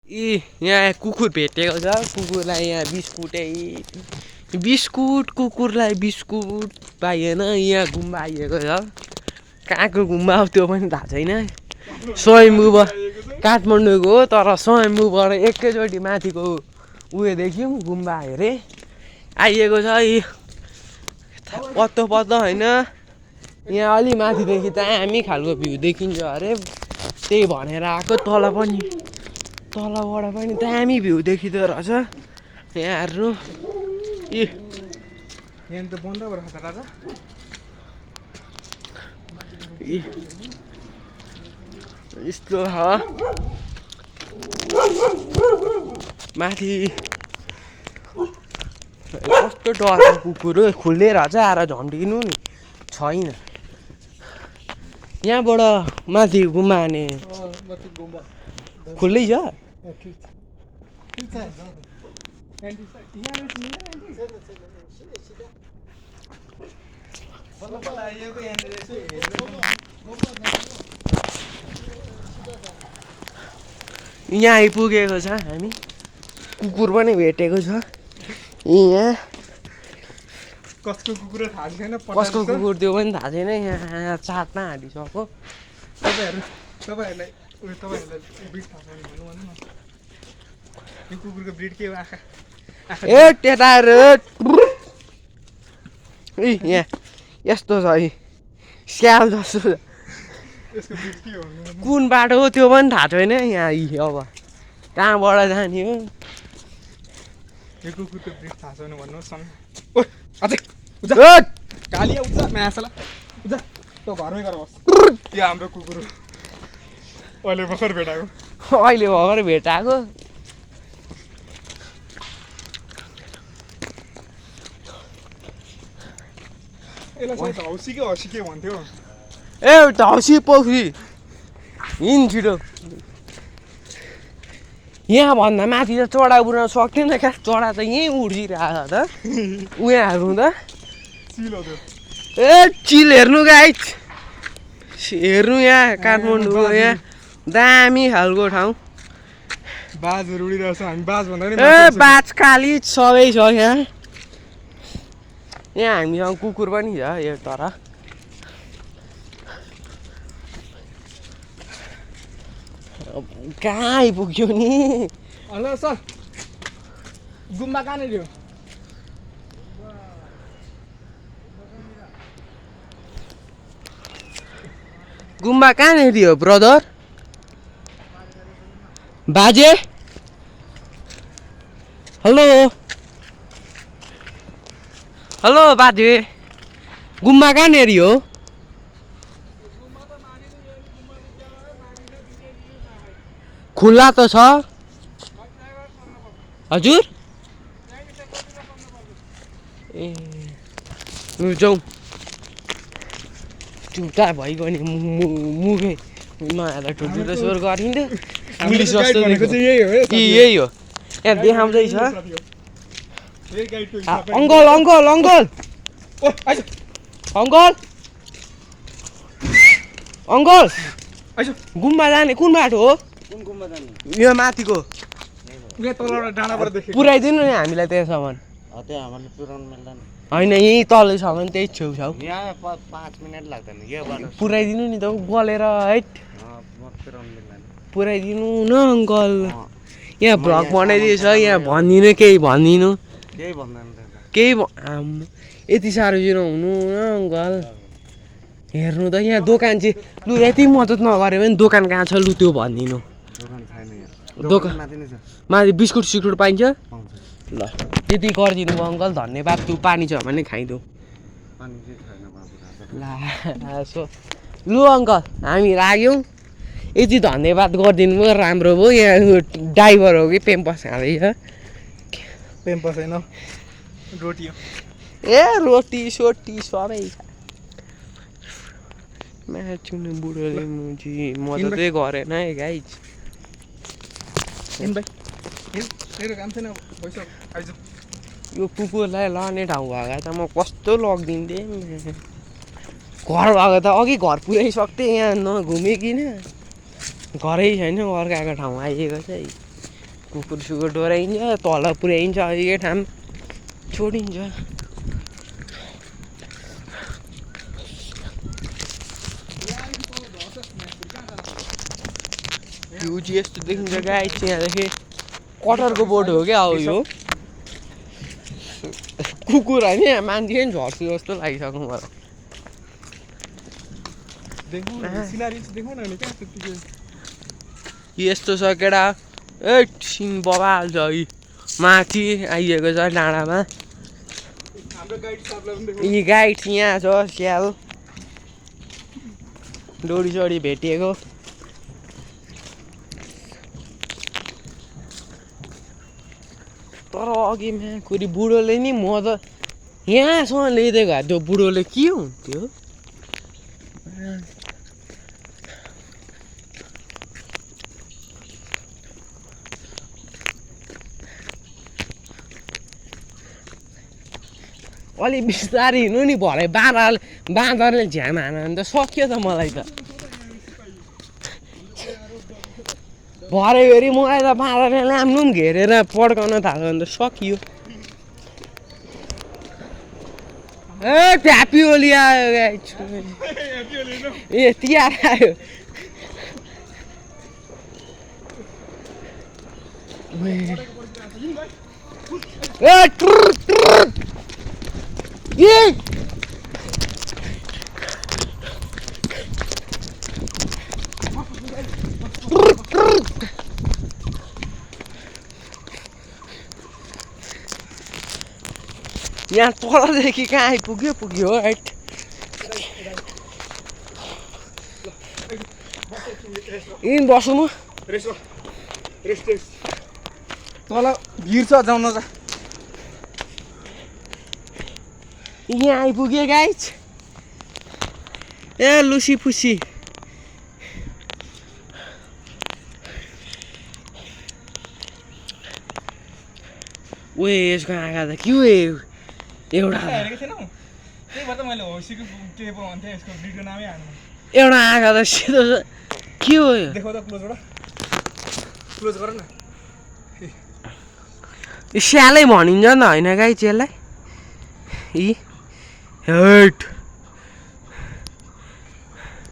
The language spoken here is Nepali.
यहाँ कुकुर भेटेको छ कुकुरलाई यहाँ बिस्कुट कुकुरलाई बिस्कुट पाइएन यहाँ गुम्बा आइएको छ कहाँको गुम्बा हो त्यो पनि थाहा छैन स्वयम्भू काठमाडौँको हो तर स्वयम्भूबाट एकैचोटि माथिको उयो देख्यौँ गुम्बा हेरे आइएको छ पत्तो होइन यहाँ अलि माथिदेखि दामी खालको भ्यू देखिन्छ अरे त्यही भनेर आएको तलबाट पनि दामी भ्यू देखिँदो रहेछ यहाँ हेर्नु यहाँ त बन्द भएर छ दादा यस्तो छ माथि कस्तो डरको कुकुर खुल्दै रहेछ आएर झम्टिनु नि छैन यहाँबाट माथि गुम्बा हाने खुल्लै छ यहाँ आइपुगेको छ हामी कुकुर पनि भेटेको छ यहाँ कसको कुकुर थाहा छैन कसको कुकुर त्यो पनि थाहा छैन यहाँ चाटमा हालिसक्यो तपाईँहरूलाई ब्रिड थाहा छैन भन्नु न यो कुकुरको ब्रिड के हो आँखा ए त्यता यहाँ यस्तो छ स्याल जस्तो यसको ब्रिड के हो कुन बाटो हो त्यो पनि थाहा छैन यहाँ अब कहाँबाट जाने हो यो कुकुरको ब्रिड थाहा छैन भन्नुहोस् न ओ अझै कालिया उज्जा म्यासला उज्जा त घरमै गरेर बस् त्यो हाम्रो कुकुर अहिले भर्खर भेटाएको यसलाई चाहिँ हौसी के भन्थ्यो ए हौसी पोखरी हिँड छिटो यहाँ भन्दा माथि त चढा उड्न सक्थेन क्या चढा त यहीँ उड्जिरहेको त उहाँ हेर्नु त ए चिल हेर्नु गाइस हेर्नु यहाँ काठमाडौँको यहाँ दामी खालको ठाउँ बाजहरू उडिरहेछ हामी बाज भन्दा पनि ए बाज काली सबै छ यहाँ हामीसँग कुकुर पनि छ यो तर कहाँ आइपुग्यो नि हेलो सर गुम्बा कहाँनिर हो गुम्बा कहाँनिर हो ब्रदर बाजे हेलो बाजे गुम्बा कहाँनिर हो खुल्ला त छ हजुर ए जाउँ टुटा भइगयो नि मुखै नहेर्दा ठुल्ठुलो स्वर गरिन्थ्यो पुलिस जस्तो यही हो यहाँ देखाउँदैछ अङ्कल गुम्बा जाने कुन बाटो हो यो माथिको पुऱ्याइदिनु नि हामीलाई त्यहाँसम्म होइन यहीँ तलसम्म त्यही छेउछाउ 5 मिनट लाग्दैन पुऱ्याइदिनु नि त गलेर है पुऱ्याइदिनु न अङ्कल यहाँ भ्लग बनाइदिएछ यहाँ भनिदिनु केही भनिदिनु केही यति साह्रो चाहिँ नहुनु न अङ्कल हेर्नु त यहाँ दोकान चाहिँ लु यति मद्दत नगरे पनि दोकान कहाँ छ लु त्यो भनिदिनु दोकान माथि बिस्कुट सिस्कुट पाइन्छ ल त्यति गरिदिनु अङ्कल धन्यवाद तँ पानी छ भने खाइदेऊ लु अङ्कल हामी लाग्यौँ यति धन्यवाद गरिदिनु भयो राम्रो भयो यहाँ ड्राइभर हो कि पेम्पस खाँदैछ पेम्पस होइन रोटी हो ए रोटी सोटी सबै म्याचुने बुढोले मुजी मद्दतै गरेन है गाइज यो कुकुरलाई लाने ठाउँ भएको त म कस्तो लगिदिन्थेँ घर भएको त अघि घर पुऱ्याइसक्थेँ यहाँ नघुमिकन घरै छैन अर्काको ठाउँ आइएको चाहिँ कुकुर सुकुर डोराइन्छ तल पुर्याइन्छ एक ठाउँ छोडिन्छ भ्यू चाहिँ यस्तो देखिन्छ गाइस यहाँदेखि कटरको बोट हो क्या अब यो कुकुर होइन यहाँ मान्छे नि झर्छु जस्तो लागिसक्नु मलाई यस्तो छ केटा ए सिङ बबाल छ है माथि आइएको छ डाँडामा यी गाइड यहाँ छ स्याल डोरी सोडी भेटिएको तर अघि कुरी बुढोले नि म त यहाँसम्म ल्याइदिएको भए त्यो बुढोले के हुन्थ्यो अलि बिस्तारै हिँड्नु नि भरे बाँदरले झ्याम हान भने त सक्यो त मलाई त भरे फेरि मलाई त बाँदरले लाम्नु पनि घेरेर पड्काउन थाल्यो भने त सकियो ए ट्यापी ओली आयो ए तिहार आयो ए यहाँ तलदेखि कहाँ आइपुग्यो पुग्यो राइट यहीँ बसौँ म तल भिर छ जाउन जा यहाँ आइपुग्यो गाइस ए लुसी फुसी ओए यसको आँखा त के हो एउटा एउटा आँखा त सिधो के हो यो स्यालै भनिन्छ नि त होइन गाइस यसलाई हेट